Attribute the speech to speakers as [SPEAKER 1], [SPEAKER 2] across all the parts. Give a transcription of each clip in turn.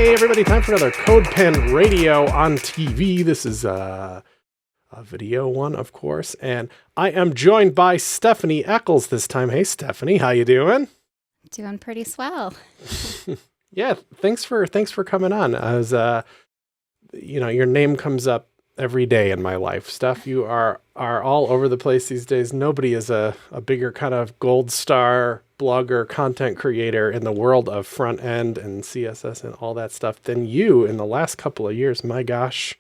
[SPEAKER 1] Hey everybody, time for another Codepen Radio on TV. This is a video one, of course, and I am joined by Stephanie Eckles this time. Hey Stephanie, how you doing?
[SPEAKER 2] Doing pretty swell.
[SPEAKER 1] Yeah, thanks for coming on. As your name comes up every day in my life. Steph, you are all over the place these days. Nobody is a bigger kind of gold star blogger, content creator in the world of front end and CSS and all that stuff than you in the last couple of years. My gosh,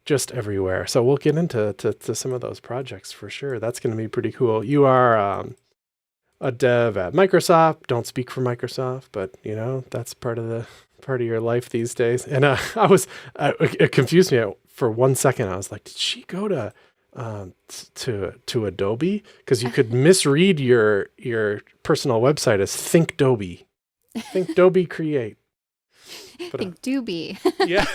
[SPEAKER 1] just everywhere. So we'll get into some of those projects for sure. That's going to be pretty cool. You are a dev at Microsoft. Don't speak for Microsoft, but that's part of your life these days. And it confused me for 1 second. I was like, did she go to Adobe? Because you could misread your personal website as ThinkDoby. ThinkDoby Create.
[SPEAKER 2] ThinkDoby.
[SPEAKER 1] Yeah.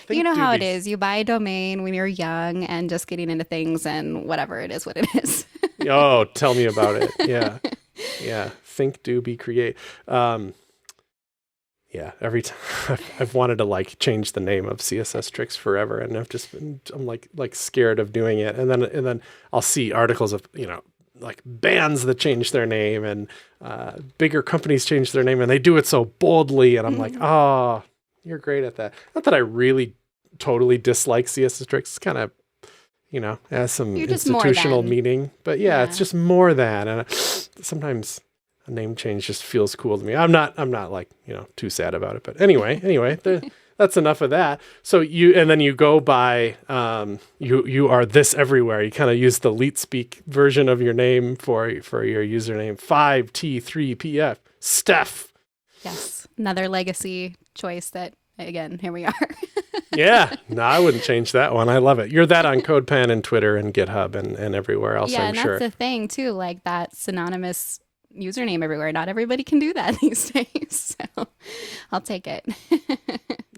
[SPEAKER 2] You know how it is. You buy a domain when you're young and just getting into things and whatever it is, what it is.
[SPEAKER 1] Oh, tell me about it. Yeah. Yeah. ThinkDoby Create. Yeah, every time I've wanted to change the name of CSS Tricks forever, and I'm like scared of doing it. And then I'll see articles of bands that change their name and bigger companies change their name, and they do it so boldly. And I'm like, oh, you're great at that. Not that I really totally dislike CSS Tricks. It's kind of has some institutional meaning, but yeah, it's just more than. And sometimes a name change just feels cool to me. I'm not too sad about it, but anyway, that's enough of that. So you go by, you are this everywhere. You kind of use the Leet Speak version of your name for your username, 5T3PF, Steph.
[SPEAKER 2] Yes. Another legacy choice that, again, here we are.
[SPEAKER 1] Yeah. No, I wouldn't change that one. I love it. You're that on Codepen and Twitter and GitHub and everywhere else, I'm sure.
[SPEAKER 2] Yeah, and that's the thing too, like that synonymous username everywhere. Not everybody can do that these days, so I'll take it.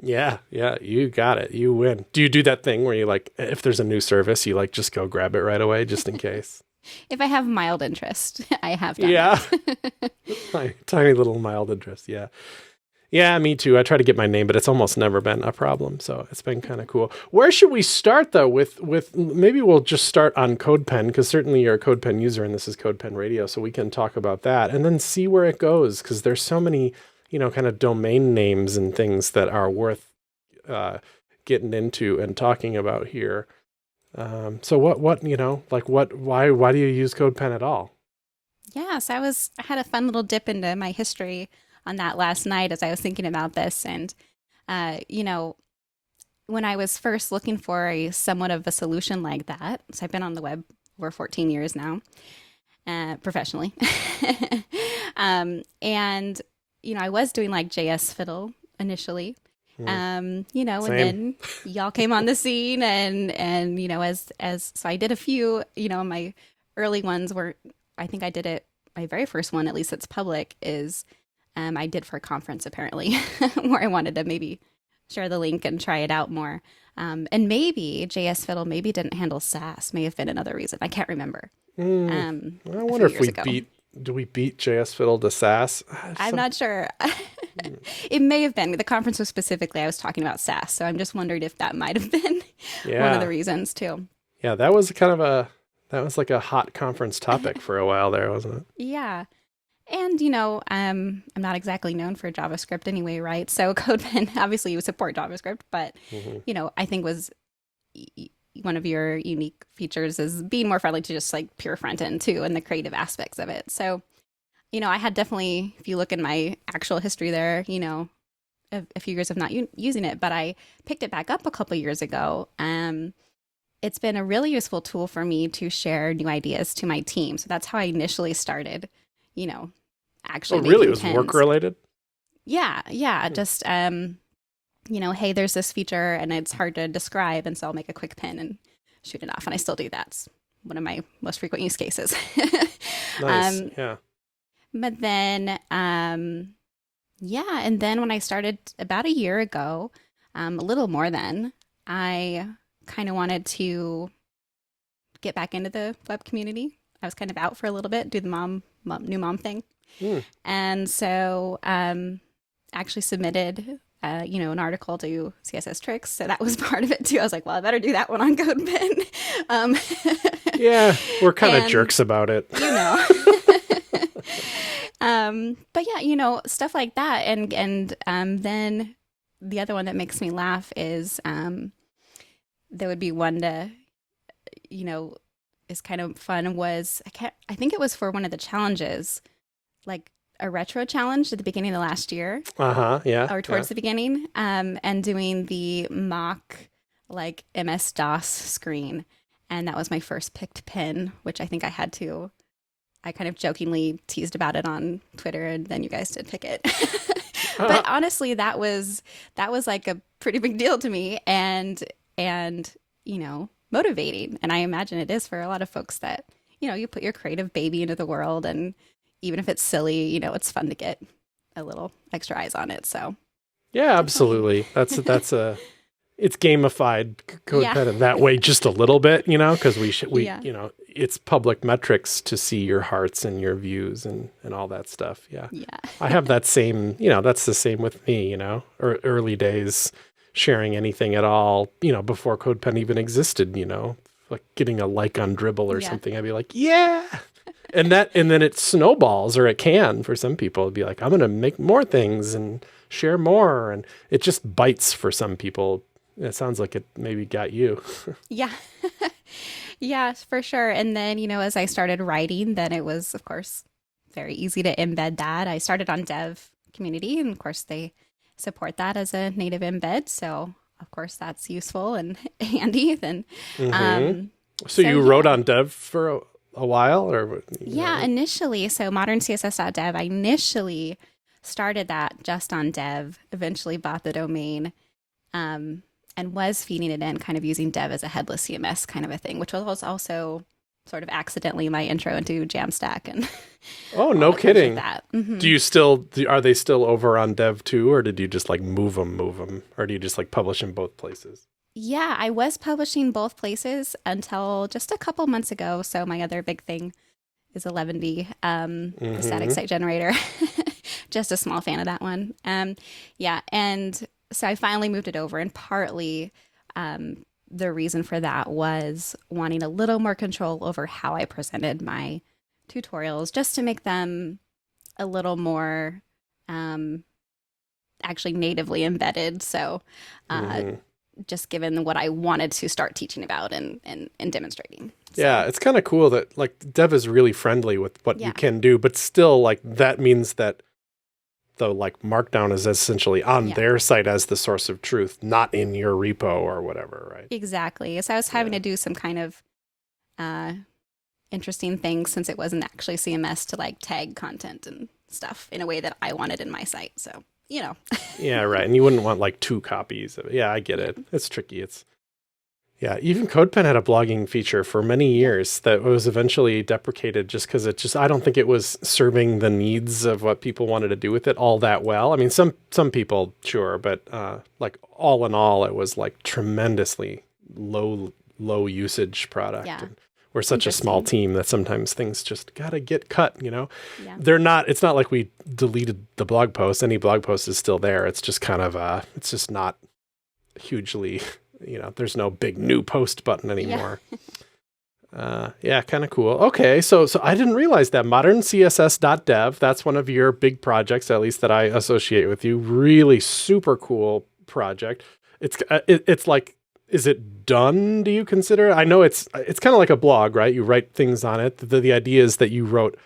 [SPEAKER 1] Yeah, you got it. You win. Do you do that thing where you if there's a new service, you just go grab it right away just in case?
[SPEAKER 2] If I have mild interest, I have done
[SPEAKER 1] it. Tiny little mild interest, yeah. Yeah, me too. I try to get my name, but it's almost never been a problem. So it's been kind of cool. Where should we start though? With maybe we'll just start on Codepen, because certainly you're a Codepen user and this is Codepen Radio, so we can talk about that and then see where it goes, because there's so many, kind of domain names and things that are worth getting into and talking about here. So why do you use Codepen at all?
[SPEAKER 2] Yeah, so I had a fun little dip into my history on that last night as I was thinking about this. And, when I was first looking for somewhat of a solution like that, so I've been on the web for 14 years now, professionally. And, I was doing JS Fiddle initially, and then y'all came on the scene and, so I did a few, my early ones were, I think I did it, my very first one, at least it's public, is I did for a conference apparently, where I wanted to maybe share the link and try it out more. And maybe JS Fiddle maybe didn't handle Sass, may have been another reason. I can't remember.
[SPEAKER 1] I wonder if we beat JS Fiddle to Sass?
[SPEAKER 2] I'm not sure. It may have been. The conference was specifically, I was talking about Sass. So I'm just wondering if that might have been one of the reasons too.
[SPEAKER 1] Yeah, that was like a hot conference topic for a while there, wasn't it?
[SPEAKER 2] Yeah. And, I'm not exactly known for JavaScript anyway, right? So Codepen, obviously you support JavaScript, but, I think was one of your unique features is being more friendly to just pure front end too, and the creative aspects of it. So, I had definitely, if you look in my actual history there, a few years of not using it, but I picked it back up a couple years ago. It's been a really useful tool for me to share new ideas to my team. So that's how I initially started, actually.
[SPEAKER 1] Oh, really? It was work related?
[SPEAKER 2] Yeah. Just, hey, there's this feature and it's hard to describe. And so I'll make a quick pin and shoot it off. And I still do that. It's one of my most frequent use cases.
[SPEAKER 1] Nice. Yeah.
[SPEAKER 2] But then, and then when I started about a year ago, a little more than, I kind of wanted to get back into the web community. I was kind of out for a little bit, do the new mom thing. And so actually submitted, an article to CSS Tricks. So that was part of it too. I was like, well, I better do that one on Codepen. Um,
[SPEAKER 1] Yeah, we're kind of
[SPEAKER 2] and,
[SPEAKER 1] jerks about it.
[SPEAKER 2] But yeah, stuff like that. And then the other one that makes me laugh is, there would be one to, is kind of fun was, I think it was for one of the challenges, like a retro challenge at the beginning of the last year.
[SPEAKER 1] Yeah.
[SPEAKER 2] Or towards the beginning, and doing the mock like MS-DOS screen. And that was my first picked pin, which I think I kind of jokingly teased about it on Twitter, and then you guys did pick it. But honestly, that was like a pretty big deal to me, and motivating. And I imagine it is for a lot of folks that, you put your creative baby into the world, and even if it's silly, it's fun to get a little extra eyes on it. So
[SPEAKER 1] yeah, absolutely. That's it's gamified Codepen in that way just a little bit, because it's public metrics to see your hearts and your views and all that stuff. Yeah. I have that same, that's the same with me, or early days sharing anything at all, before Codepen even existed, like getting a like on Dribble or something. I'd be like, yeah. And then it snowballs, or it can for some people. It'd be like, I'm going to make more things and share more. And it just bites for some people. It sounds like it maybe got you.
[SPEAKER 2] Yeah. Yeah, for sure. And then, as I started writing, then it was, of course, very easy to embed that. I started on Dev Community, and of course, they support that as a native embed. So, of course, that's useful and handy. Then,
[SPEAKER 1] so you wrote on Dev for a while, or
[SPEAKER 2] initially. So moderncss.dev, I initially started that just on Dev, eventually bought the domain, and was feeding it in, kind of using Dev as a headless CMS kind of a thing, which was also sort of accidentally my intro into Jamstack. And
[SPEAKER 1] oh, no kidding.
[SPEAKER 2] That.
[SPEAKER 1] Are they still over on Dev too, or did you just like move them, or do you just like publish in both places?
[SPEAKER 2] Yeah, I was publishing both places until just a couple months ago. So my other big thing is 11D, the static site generator. Just a small fan of that one. And so I finally moved it over, and partly the reason for that was wanting a little more control over how I presented my tutorials, just to make them a little more actually natively embedded. So just given what I wanted to start teaching about and demonstrating. So.
[SPEAKER 1] Yeah, it's kind of cool that like Dev is really friendly with what you can do, but still like that means that the like markdown is essentially on their site as the source of truth, not in your repo or whatever, right?
[SPEAKER 2] Exactly. So I was having to do some kind of interesting things, since it wasn't actually CMS, to like tag content and stuff in a way that I wanted in my site. So,
[SPEAKER 1] Yeah, right. And you wouldn't want like two copies of it. Yeah, I get it. It's tricky. Even Codepen had a blogging feature for many years that was eventually deprecated just because I don't think it was serving the needs of what people wanted to do with it all that well. I mean, some people, sure, but like all in all, it was like tremendously low usage product.
[SPEAKER 2] Yeah.
[SPEAKER 1] And we're such a small team that sometimes things just gotta get cut,
[SPEAKER 2] Yeah.
[SPEAKER 1] It's not like we deleted the blog post. Any blog post is still there. It's just kind of, it's just not hugely... there's no big new post button anymore. Kind of cool. Okay, so I didn't realize that moderncss.dev, that's one of your big projects, at least that I associate with you. Really super cool project. It's like, is it done, do you consider? I know it's kind of like a blog, right? You write things on it. The idea is that you wrote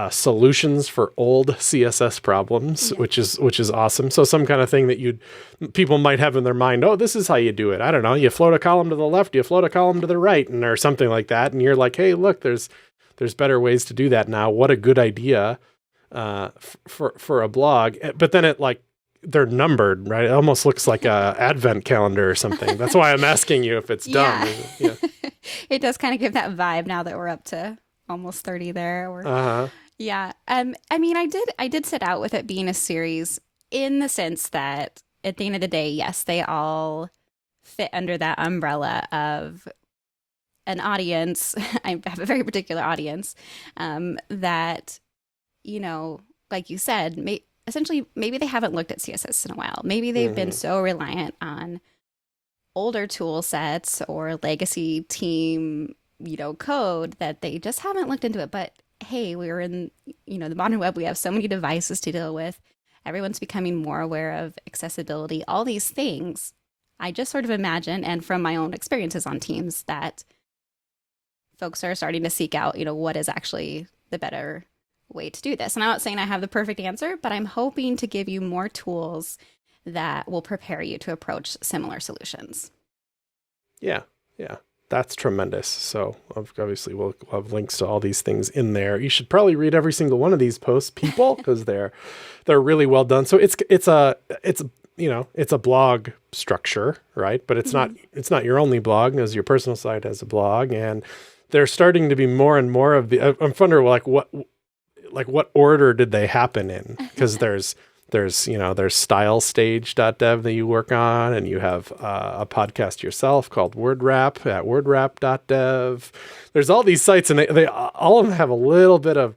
[SPEAKER 1] solutions for old CSS problems, which is awesome. So some kind of thing that people might have in their mind, oh, this is how you do it. I don't know. You float a column to the left, you float a column to the right, or something like that. And you're like, hey, look, there's better ways to do that now. What a good idea for a blog. But then it like, they're numbered, right? It almost looks like a advent calendar or something. That's why I'm asking you if it's done.
[SPEAKER 2] Yeah. It does kind of give that vibe now that we're up to almost 30 there. Yeah. I mean, I did set out with it being a series, in the sense that at the end of the day, yes, they all fit under that umbrella of an audience. I have a very particular audience that, like you said, essentially maybe they haven't looked at CSS in a while. Maybe they've been so reliant on older tool sets or legacy team, code that they just haven't looked into it. But hey, we're in, the modern web. We have so many devices to deal with. Everyone's becoming more aware of accessibility, all these things. I just sort of imagine, and from my own experiences on teams, that folks are starting to seek out, what is actually the better way to do this. And I'm not saying I have the perfect answer, but I'm hoping to give you more tools that will prepare you to approach similar solutions.
[SPEAKER 1] Yeah. That's tremendous. So obviously we'll have links to all these things in there. You should probably read every single one of these posts, people, because they're really well done. So it's a blog structure, right? But it's not your only blog, as your personal site has a blog, and there's starting to be more and more of the. I'm wondering what order did they happen in? Because there's stylestage.dev that you work on, and you have a podcast yourself called WordWrap at wordwrap.dev. There's all these sites, and they all of them have a little bit of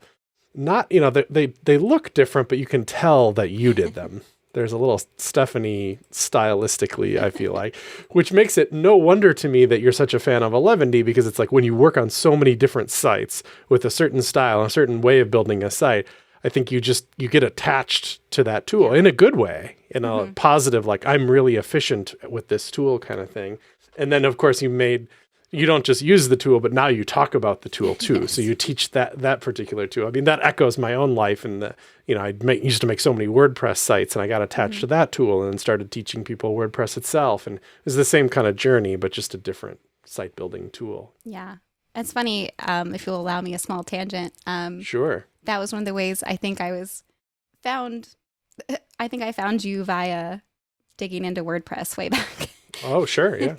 [SPEAKER 1] not, they look different, but you can tell that you did them. There's a little Stephanie stylistically, I feel like, which makes it no wonder to me that you're such a fan of 11D, because it's like when you work on so many different sites with a certain style, a certain way of building a site, I think you get attached to that tool in a good way, in a positive, like I'm really efficient with this tool kind of thing. And then of course you don't just use the tool, but now you talk about the tool too. Yes. So you teach that particular tool. I mean, that echoes my own life in the, I used to make so many WordPress sites, and I got attached to that tool and then started teaching people WordPress itself. And it was the same kind of journey, but just a different site building tool.
[SPEAKER 2] Yeah. It's funny, if you'll allow me a small tangent.
[SPEAKER 1] Sure.
[SPEAKER 2] That was one of the ways I think I found you via digging into WordPress way back.
[SPEAKER 1] Oh, sure. Yeah.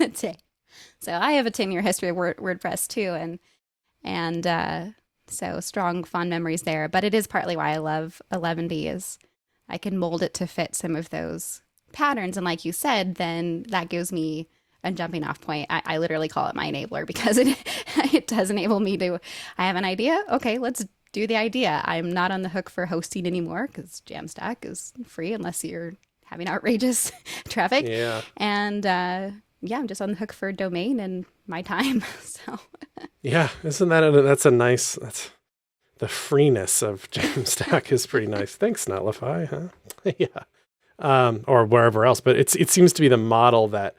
[SPEAKER 2] So I have a 10-year history of WordPress too. And so strong, fond memories there. But it is partly why I love 11D, is I can mold it to fit some of those patterns. And like you said, then that gives me a jumping off point. I literally call it my enabler, because it does enable me to, I have an idea. Okay, let's do the idea. I'm not on the hook for hosting anymore, because Jamstack is free unless you're having outrageous traffic.
[SPEAKER 1] Yeah.
[SPEAKER 2] And I'm just on the hook for domain and my time. So
[SPEAKER 1] yeah, isn't that's the freeness of Jamstack is pretty nice. Thanks, Netlify, huh? Yeah. Or wherever else. But it seems to be the model that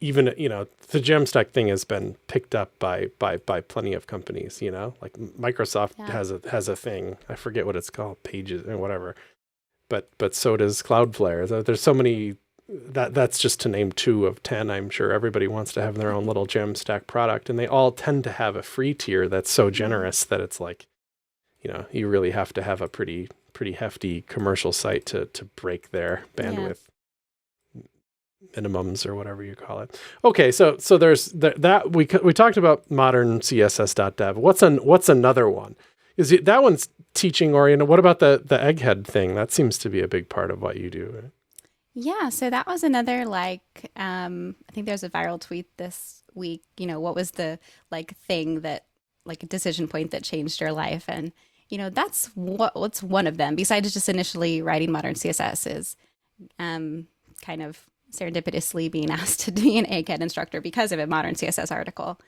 [SPEAKER 1] even, the Jamstack thing has been picked up by plenty of companies, like Microsoft has a thing. I forget what it's called, Pages or whatever. But so does Cloudflare. There's so many, that's just to name 2 of 10. I'm sure everybody wants to have their own little Jamstack product, and they all tend to have a free tier that's so generous that it's like, you really have to have a pretty hefty commercial site to break their bandwidth minimums or whatever you call it. Okay, so there's that we talked about modern CSS.dev. What's another one? That one's teaching oriented? What about the egghead thing? That seems to be a big part of what you do, right?
[SPEAKER 2] Yeah, so that was another I think there's a viral tweet this week, what was the thing that a decision point that changed your life? And that's what's one of them, besides just initially writing modern CSS, is kind of serendipitously being asked to be an egghead instructor because of a modern CSS article.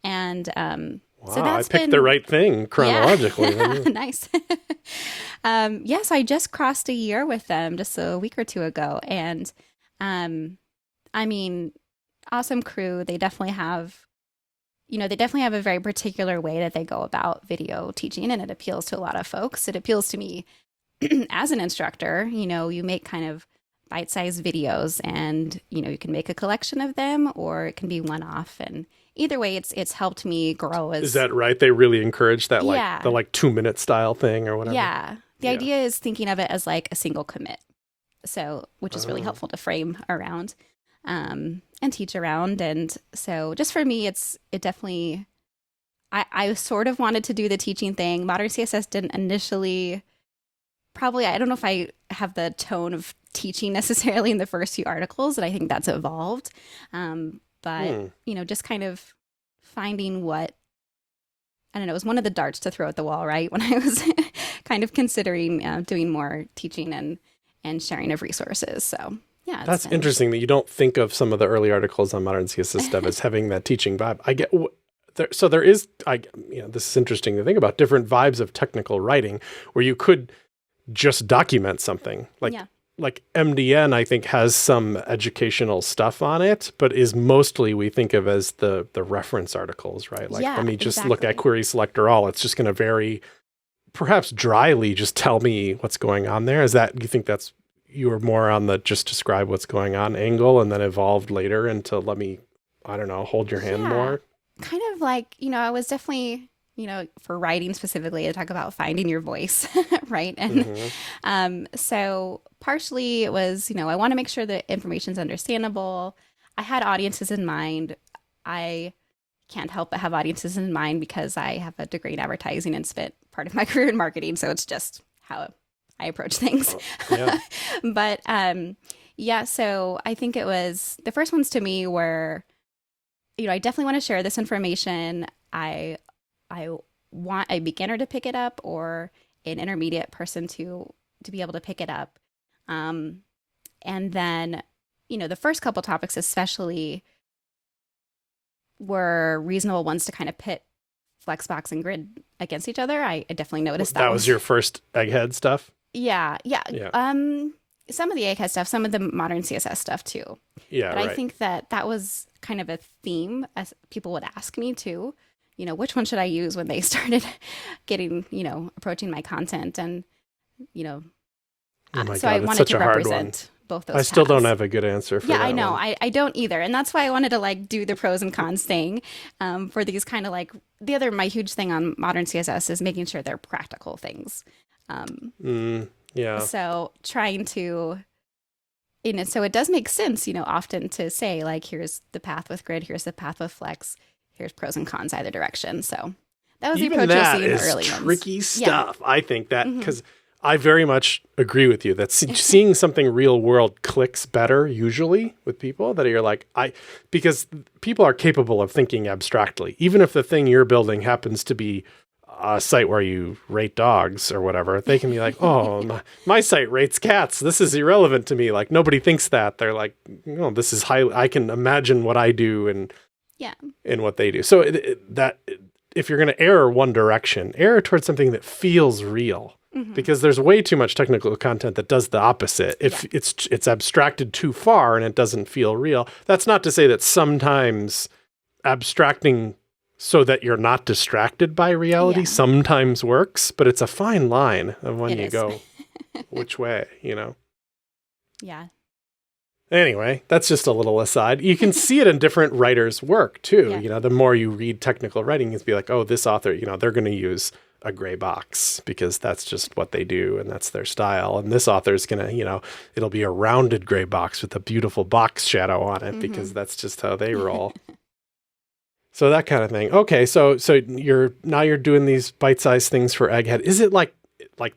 [SPEAKER 2] And
[SPEAKER 1] wow, so I picked the right thing chronologically.
[SPEAKER 2] Yeah. Nice. So I just crossed a year with them just a week or 2 ago. And awesome crew. They definitely have, a very particular way that they go about video teaching, and it appeals to a lot of folks. It appeals to me as an instructor. You make kind of bite-sized videos, and you can make a collection of them, or it can be one-off, and either way it's helped me grow as.
[SPEAKER 1] Is that right? They really encourage that, the 2-minute style thing or whatever.
[SPEAKER 2] Yeah, the idea is thinking of it as a single commit, so which is really helpful to frame around and teach around. And so just for me, it definitely, I sort of wanted to do the teaching thing. Modern CSS didn't initially, probably, I don't know if I have the tone of teaching necessarily in the first few articles, and I think that's evolved. But just kind of finding what, I don't know, it was one of the darts to throw at the wall, right? When I was kind of considering doing more teaching and sharing of resources. So yeah,
[SPEAKER 1] That's interesting that you don't think of some of the early articles on modern CSS stuff as having that teaching vibe. I get there is this is interesting to think about, different vibes of technical writing where you could just document something like MDN, I think, has some educational stuff on it, but is mostly we think of as the reference articles, right? Like, let me just look at query selector all. It's just going to very, perhaps dryly, just tell me what's going on there. Is that, you think that's, you were more on the just describe what's going on angle and then evolved later into let me, I don't know, hold your hand more?
[SPEAKER 2] Kind of like, I was definitely, for writing specifically, to talk about finding your voice, right? And so partially it was, I want to make sure that information's understandable. I had audiences in mind. I can't help but have audiences in mind because I have a degree in advertising and spent part of my career in marketing. So it's just how I approach things. But so I think it was, the first ones to me were, I definitely want to share this information. I want a beginner to pick it up or an intermediate person to be able to pick it up. And then, the first couple topics especially were reasonable ones to kind of pit Flexbox and Grid against each other. I definitely noticed that.
[SPEAKER 1] That was your first Egghead stuff?
[SPEAKER 2] Yeah. Some of the Egghead stuff, some of the modern CSS stuff too.
[SPEAKER 1] Yeah,
[SPEAKER 2] but I think that was kind of a theme as people would ask me too. Which one should I use when they started getting, approaching my content and, so God, I wanted to represent both those.
[SPEAKER 1] I still don't have a good answer for that.
[SPEAKER 2] Yeah, I know. I don't either. And that's why I wanted to do the pros and cons thing for these kind of my huge thing on modern CSS is making sure they're practical things. So trying to, so it does make sense, often to say here's the path with Grid, here's the path with Flex, here's pros and cons either direction. So that was
[SPEAKER 1] even
[SPEAKER 2] the approach you'll see in the early ones.
[SPEAKER 1] Tricky stuff. I think that because I very much agree with you that seeing something real world clicks better usually with people that you're because people are capable of thinking abstractly, even if the thing you're building happens to be a site where you rate dogs or whatever. They can be like, oh, my site rates cats. This is irrelevant to me. Nobody thinks that. They're like, no, this is I can imagine what I do and what they do. So if you're going to err one direction, err towards something that feels real. Because there's way too much technical content that does the opposite. If it's abstracted too far and it doesn't feel real. That's not to say that sometimes abstracting so that you're not distracted by reality sometimes works, but it's a fine line of when you go which way,
[SPEAKER 2] Yeah.
[SPEAKER 1] Anyway, that's just a little aside. You can see it in different writers' work too. The more you read technical writing, it's be like, oh, this author, they're going to use a gray box because that's just what they do and that's their style. And this author is going to, it'll be a rounded gray box with a beautiful box shadow on it because that's just how they roll. So that kind of thing. Okay, so you're doing these bite-sized things for Egghead. Is it like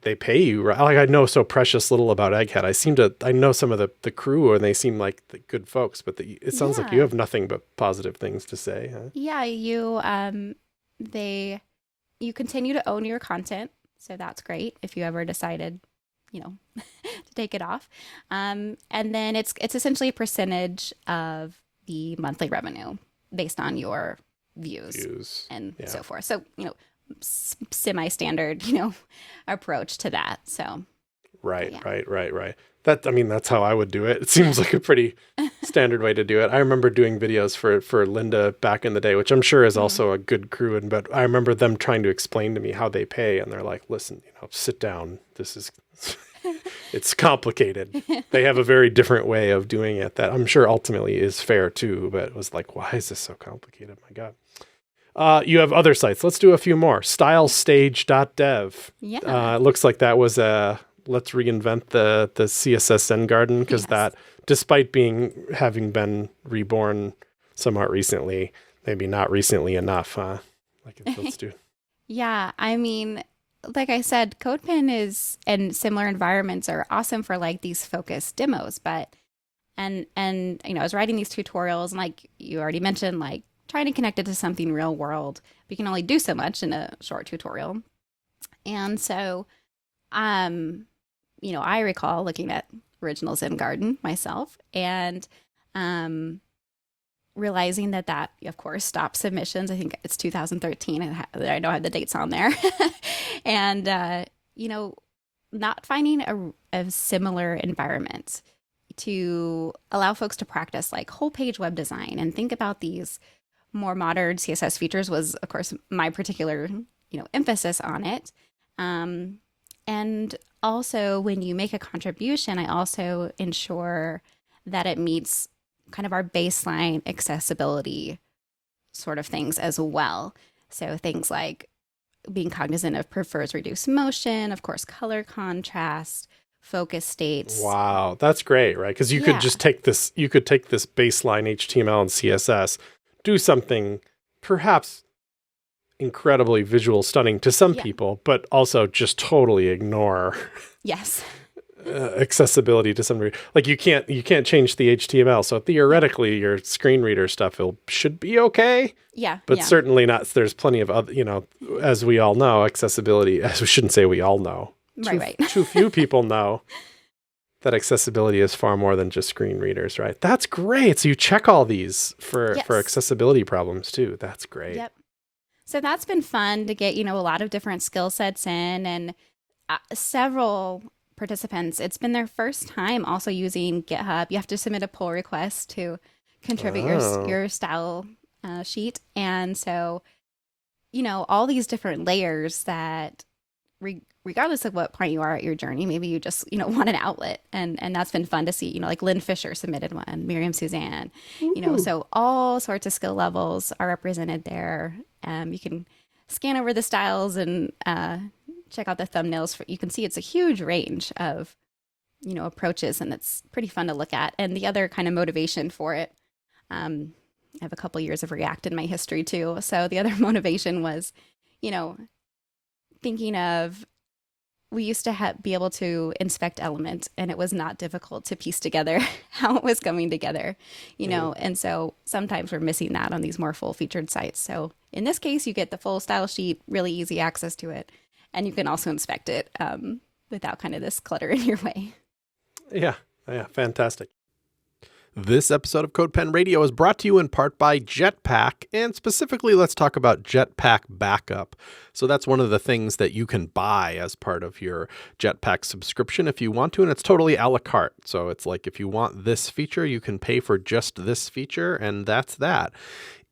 [SPEAKER 1] they pay you, right? I know so precious little about Egghead. I know some of the crew and they seem like the good folks, but it sounds like you have nothing but positive things to say. Huh?
[SPEAKER 2] Yeah, you continue to own your content, so that's great if you ever decided, to take it off. And then it's essentially a percentage of the monthly revenue based on your views and so forth. So, semi-standard, approach to that. So
[SPEAKER 1] right. That's how I would do it. It seems like a pretty standard way to do it. I remember doing videos for Linda back in the day, which I'm sure is also a good crew. But I remember them trying to explain to me how they pay. And they're like, listen, sit down. This is, it's complicated. They have a very different way of doing it that I'm sure ultimately is fair too. But it was like, why is this so complicated? My God. You have other sites. Let's do a few more. Stylestage.dev.
[SPEAKER 2] Yeah.
[SPEAKER 1] It looks like that was let's reinvent the CSS Zen Garden because that, despite having been reborn somewhat recently, maybe not recently enough. Let's do.
[SPEAKER 2] Yeah, I mean, like I said, Codepen and similar environments are awesome for these focused demos. But and I was writing these tutorials, and you already mentioned, trying to connect it to something real world. But you can only do so much in a short tutorial, and so I recall looking at original Zen Garden myself and realizing that, of course, stopped submissions. I think it's 2013. I know I have the dates on there. And, not finding a similar environment to allow folks to practice like whole page web design and think about these more modern CSS features was, of course, my particular, emphasis on it. And also, when you make a contribution, I also ensure that it meets kind of our baseline accessibility sort of things as well. So things like being cognizant of prefers reduced motion, of course, color contrast, focus states.
[SPEAKER 1] Wow, that's great, right? Because you could just take this baseline HTML and CSS, do something perhaps incredibly visual stunning to some people, but also just totally ignore accessibility to some degree. Like you can't change the HTML, so theoretically your screen reader stuff should be okay. But certainly not. There's plenty of other, as we all know, accessibility. As we shouldn't say we all know.
[SPEAKER 2] Right.
[SPEAKER 1] Too few people know that accessibility is far more than just screen readers, right? That's great. So you check all these for accessibility problems too. That's great.
[SPEAKER 2] Yep. So that's been fun to get, a lot of different skill sets in, and several participants, it's been their first time also using GitHub. You have to submit a pull request to contribute your style sheet. And so, all these different layers that regardless of what point you are at your journey, maybe you just, want an outlet. And that's been fun to see, like Lynn Fisher submitted one, Miriam Suzanne, so all sorts of skill levels are represented there. You can scan over the styles and check out the thumbnails. You can see it's a huge range of, approaches, and it's pretty fun to look at. And the other kind of motivation for it, I have a couple years of React in my history too. So the other motivation was, thinking of, we used to be able to inspect Element, and it was not difficult to piece together how it was coming together, and so sometimes we're missing that on these more full featured sites. So in this case, you get the full style sheet, really easy access to it, and you can also inspect it without kind of this clutter in your way.
[SPEAKER 1] Yeah, fantastic. This episode of Codepen Radio is brought to you in part by Jetpack, and specifically let's talk about Jetpack Backup. So that's one of the things that you can buy as part of your Jetpack subscription if you want to, and it's totally a la carte. So it's like if you want this feature, you can pay for just this feature, and that's that.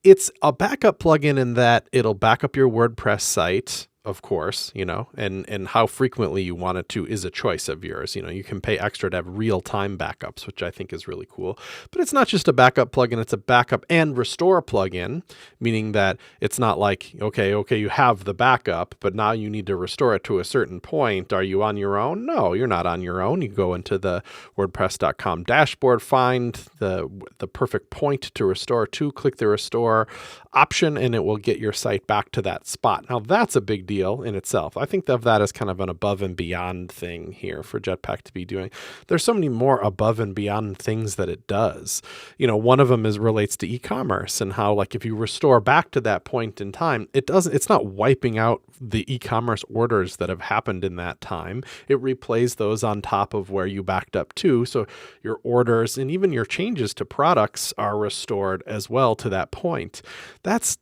[SPEAKER 1] It's a backup plugin in that it'll back up your WordPress site, of course, and how frequently you want it to is a choice of yours. You can pay extra to have real-time backups, which I think is really cool. But it's not just a backup plugin, it's a backup and restore plugin, meaning that it's not like, okay, you have the backup, but now you need to restore it to a certain point. Are you on your own? No, you're not on your own. You go into the WordPress.com dashboard, find the perfect point to restore to, click the restore option, and it will get your site back to that spot. Now, that's a big deal in itself. I think of that as kind of an above and beyond thing here for Jetpack to be doing. There's so many more above and beyond things that it does. One of them relates to e-commerce and how, like, if you restore back to that point in time, it's not wiping out the e-commerce orders that have happened in that time. It replays those on top of where you backed up to. So your orders and even your changes to products are restored as well to that point. That's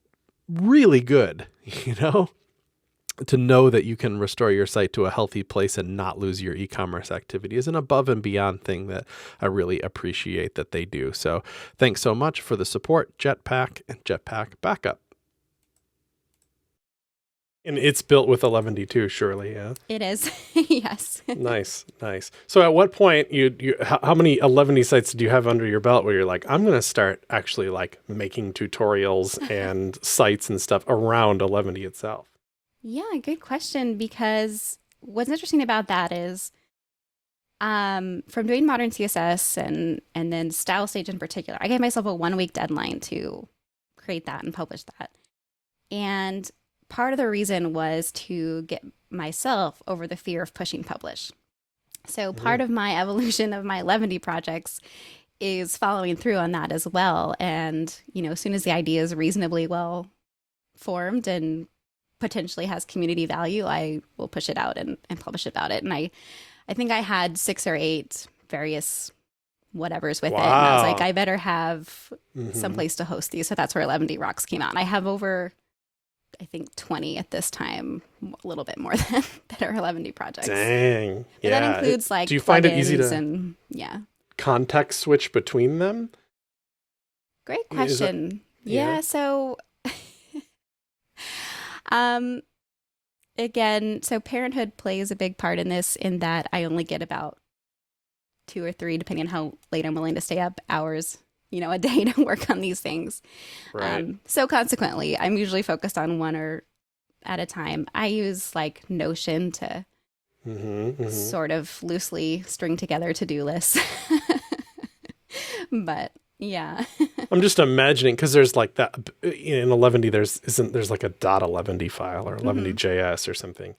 [SPEAKER 1] really good, to know that you can restore your site to a healthy place and not lose your e-commerce activity is an above and beyond thing that I really appreciate that they do. So thanks so much for the support, Jetpack and Jetpack Backup. And it's built with 11D2, surely, yeah?
[SPEAKER 2] It is, yes.
[SPEAKER 1] Nice. So at what point, how many 11D sites do you have under your belt where you're like, I'm going to start actually like making tutorials and sites and stuff around 11D itself?
[SPEAKER 2] Yeah, good question, because what's interesting about that is from doing modern CSS and then Style Stage in particular, I gave myself a 1-week deadline to create that and publish that. And part of the reason was to get myself over the fear of pushing publish. So part of my evolution of my 11D projects is following through on that as well. And, as soon as the idea is reasonably well formed and potentially has community value, I will push it out and publish about it. And I think I had 6 or 8 various whatevers with it. And I was like, I better have some place to host these. So that's where 11D Rocks came out. And I have over, I think, 20 at this time, a little bit more than that are 11D projects.
[SPEAKER 1] Dang.
[SPEAKER 2] But that includes like
[SPEAKER 1] do you find it easy to
[SPEAKER 2] and
[SPEAKER 1] context switch between them?
[SPEAKER 2] Great question. So again, so parenthood plays a big part in this, in that I only get about 2 or 3, depending on how late I'm willing to stay up, hours, a day to work on these things.
[SPEAKER 1] Right.
[SPEAKER 2] So consequently, I'm usually focused on one or at a time. I use like Notion to sort of loosely string together to-do lists. But yeah.
[SPEAKER 1] I'm just imagining, because there's like that in 11D, there's like a .11D file or 11D.js or something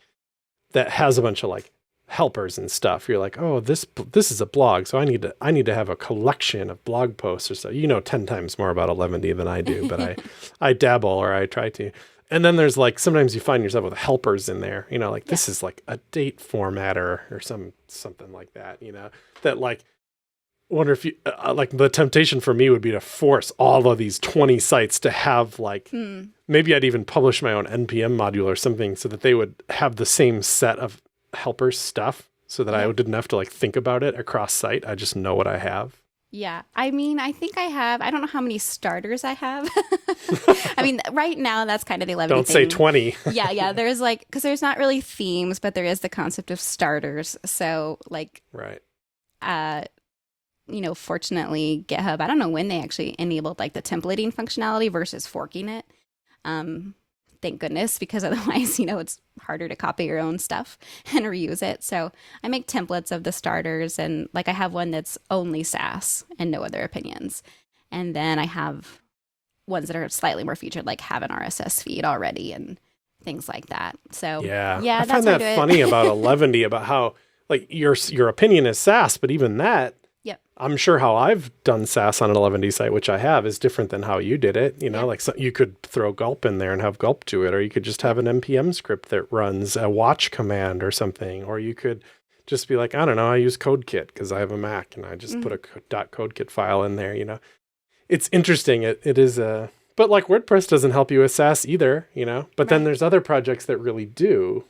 [SPEAKER 1] that has a bunch of like helpers and stuff. You're like, oh, this is a blog, so I need to have a collection of blog posts or so. 10 times more about 11D than I do, but I dabble, or I try to. And then there's like, sometimes you find yourself with helpers in there, this is like a date formatter or something like that, that like, wonder if you like, the temptation for me would be to force all of these 20 sites to have like, maybe I'd even publish my own NPM module or something so that they would have the same set of helper stuff, so that I didn't have to like think about it across site. I just know what I have.
[SPEAKER 2] Yeah. I mean, I think I don't know how many starters I have. I mean, right now that's kind of the 11
[SPEAKER 1] Don't
[SPEAKER 2] thing.
[SPEAKER 1] say 20.
[SPEAKER 2] Yeah. There's like, because there's not really themes, but there is the concept of starters. So like,
[SPEAKER 1] right.
[SPEAKER 2] Fortunately, GitHub, I don't know when they actually enabled like the templating functionality versus forking it. Thank goodness, because otherwise, it's harder to copy your own stuff and reuse it. So I make templates of the starters, and like I have one that's only Sass and no other opinions. And then I have ones that are slightly more featured, like have an RSS feed already and things like that. So
[SPEAKER 1] yeah,
[SPEAKER 2] I
[SPEAKER 1] find that funny about 11D, about how like your opinion is Sass, but even that, I'm sure how I've done Sass on an 11D site, which I have, is different than how you did it. Like you could throw gulp in there and have gulp to it, or you could just have an NPM script that runs a watch command or something, or you could just be like, I don't know, I use CodeKit because I have a Mac and I just put a .codekit file in there. It's interesting. It is but like WordPress doesn't help you with Sass either, but then there's other projects that really do,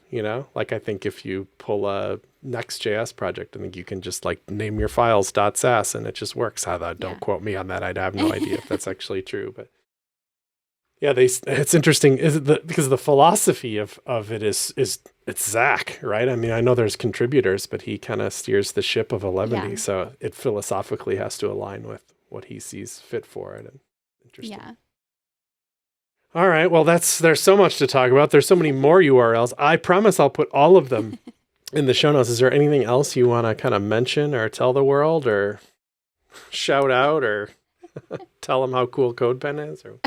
[SPEAKER 1] like I think if you pull a Next.js project, I think you can just like name your files .sass and it just works. Don't quote me on that. I'd have no idea if that's actually true, but yeah, it's interesting. Because the philosophy of it is it's Zach, right? I mean, I know there's contributors, but he kind of steers the ship of 11D. So it philosophically has to align with what he sees fit for it. And interesting.
[SPEAKER 2] Yeah.
[SPEAKER 1] All right. Well, there's so much to talk about. There's so many more URLs. I promise I'll put all of them in the show notes. Is there anything else you want to kind of mention or tell the world or shout out or tell them how cool Codepen is? Or...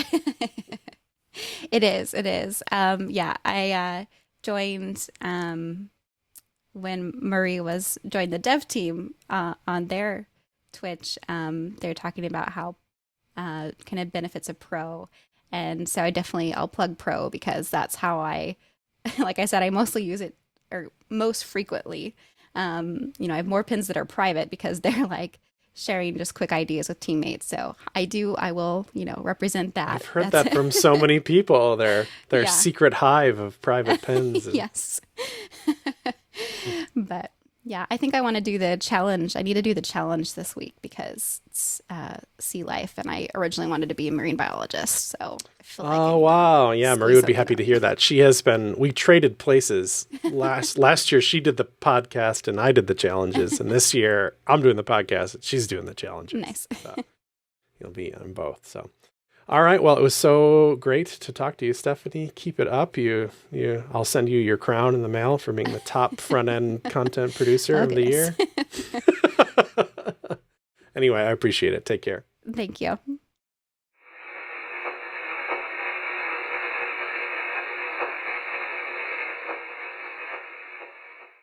[SPEAKER 2] It is. I joined when Marie joined the dev team on their Twitch. They're talking about how kind of benefits of Pro. And so I'll plug Pro because that's how like I said, I mostly use it, or most frequently. I have more pins that are private because they're like sharing just quick ideas with teammates. So I will, represent that.
[SPEAKER 1] I've heard that from so many people. Their secret hive of private pins.
[SPEAKER 2] Yes. But yeah, I think I want to do the challenge. I need to do the challenge this week because it's sea life, and I originally wanted to be a marine biologist. So I feel like
[SPEAKER 1] wow. Yeah, Marie would be happy to hear that. We traded places. Last year she did the podcast and I did the challenges, and this year I'm doing the podcast and she's doing the challenges.
[SPEAKER 2] Nice.
[SPEAKER 1] So you'll be on both. So all right. Well, it was so great to talk to you, Stephanie. Keep it up. I'll send you your crown in the mail for being the top front-end content producer of the year. Anyway, I appreciate it. Take care.
[SPEAKER 2] Thank you.